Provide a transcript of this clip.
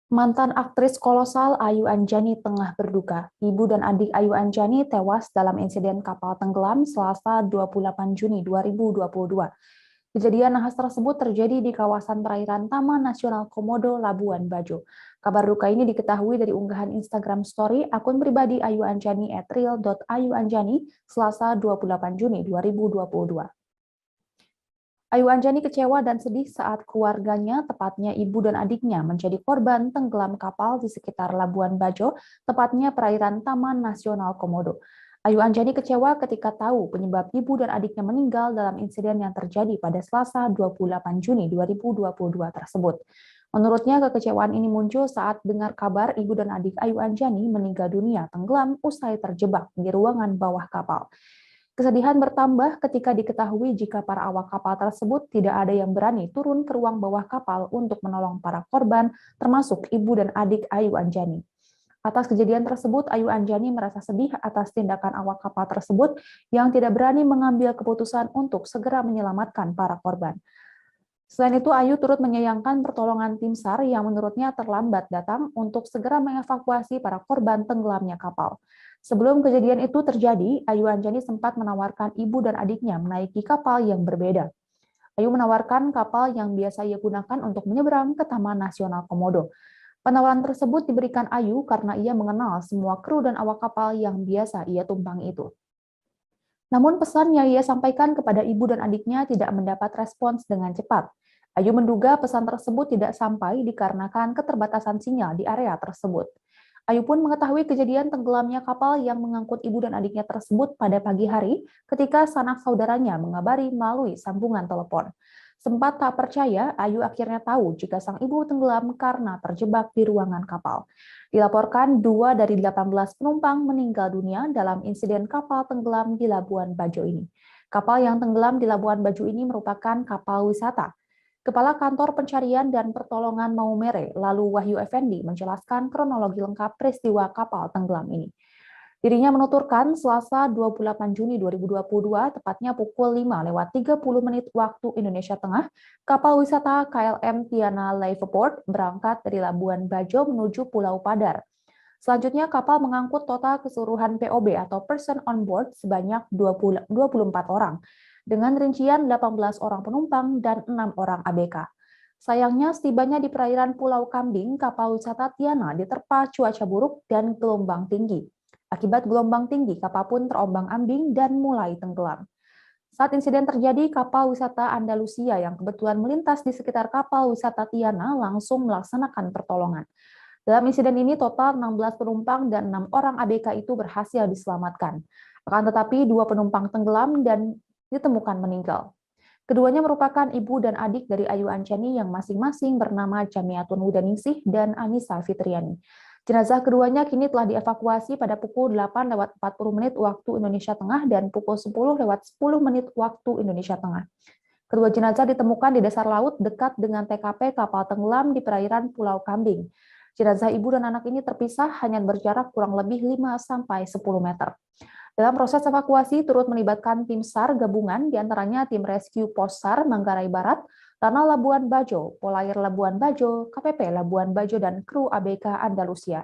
Mantan aktris kolosal Ayu Anjani tengah berduka. Ibu dan adik Ayu Anjani tewas dalam insiden kapal tenggelam Selasa 28 Juni 2022. Kejadian nahas tersebut terjadi di kawasan perairan Taman Nasional Komodo, Labuan Bajo. Kabar duka ini diketahui dari unggahan Instagram Story akun pribadi Ayu Anjani @real.ayuanjani Selasa 28 Juni 2022. Ayu Anjani kecewa dan sedih saat keluarganya, tepatnya ibu dan adiknya, menjadi korban tenggelam kapal di sekitar Labuan Bajo, tepatnya perairan Taman Nasional Komodo. Ayu Anjani kecewa ketika tahu penyebab ibu dan adiknya meninggal dalam insiden yang terjadi pada Selasa 28 Juni 2022 tersebut. Menurutnya, kekecewaan ini muncul saat dengar kabar ibu dan adik Ayu Anjani meninggal dunia tenggelam usai terjebak di ruangan bawah kapal. Kesedihan bertambah ketika diketahui jika para awak kapal tersebut tidak ada yang berani turun ke ruang bawah kapal untuk menolong para korban, termasuk ibu dan adik Ayu Anjani. Atas kejadian tersebut, Ayu Anjani merasa sedih atas tindakan awak kapal tersebut yang tidak berani mengambil keputusan untuk segera menyelamatkan para korban. Selain itu, Ayu turut menyayangkan pertolongan tim SAR yang menurutnya terlambat datang untuk segera mengevakuasi para korban tenggelamnya kapal. Sebelum kejadian itu terjadi, Ayu Anjani sempat menawarkan ibu dan adiknya menaiki kapal yang berbeda. Ayu menawarkan kapal yang biasa ia gunakan untuk menyeberang ke Taman Nasional Komodo. Penawaran tersebut diberikan Ayu karena ia mengenal semua kru dan awak kapal yang biasa ia tumpangi itu. Namun pesan yang ia sampaikan kepada ibu dan adiknya tidak mendapat respons dengan cepat. Ayu menduga pesan tersebut tidak sampai dikarenakan keterbatasan sinyal di area tersebut. Ayu pun mengetahui kejadian tenggelamnya kapal yang mengangkut ibu dan adiknya tersebut pada pagi hari ketika sanak saudaranya mengabari melalui sambungan telepon. Sempat tak percaya, Ayu akhirnya tahu jika sang ibu tenggelam karena terjebak di ruangan kapal. Dilaporkan 2 dari 18 penumpang meninggal dunia dalam insiden kapal tenggelam di Labuan Bajo ini. Kapal yang tenggelam di Labuan Bajo ini merupakan kapal wisata. Kepala Kantor Pencarian dan Pertolongan Maumere, lalu Wahyu Effendi, menjelaskan kronologi lengkap peristiwa kapal tenggelam ini. Dirinya menuturkan Selasa 28 Juni 2022, tepatnya pukul 5:30 waktu Indonesia Tengah, kapal wisata KLM Tiana Liverport berangkat dari Labuan Bajo menuju Pulau Padar. Selanjutnya, kapal mengangkut total keseluruhan POB atau person on board sebanyak 24 orang, dengan rincian 18 orang penumpang dan 6 orang ABK. Sayangnya, setibanya di perairan Pulau Kambing, kapal wisata Tiana diterpa cuaca buruk dan gelombang tinggi. Akibat gelombang tinggi, kapal pun terombang-ambing dan mulai tenggelam. Saat insiden terjadi, kapal wisata Andalusia yang kebetulan melintas di sekitar kapal wisata Tiana langsung melaksanakan pertolongan. Dalam insiden ini, total 16 penumpang dan 6 orang ABK itu berhasil diselamatkan. Akan tetapi, 2 penumpang tenggelam dan ditemukan meninggal. Keduanya merupakan ibu dan adik dari Ayu Anjani yang masing-masing bernama Jamiatun Wudaningsih dan Anissa Fitriani. Jenazah keduanya kini telah dievakuasi pada pukul 8:40 waktu Indonesia Tengah dan pukul 10:10 waktu Indonesia Tengah. Kedua jenazah ditemukan di dasar laut dekat dengan TKP kapal tenggelam di perairan Pulau Kambing. Jenazah ibu dan anak ini terpisah hanya berjarak kurang lebih 5-10 meter. Dalam proses evakuasi turut melibatkan tim SAR gabungan, diantaranya tim Rescue Pos SAR Manggarai Barat, Lanal Labuan Bajo, Polair Labuan Bajo, KPP Labuan Bajo, dan kru ABK Andalusia.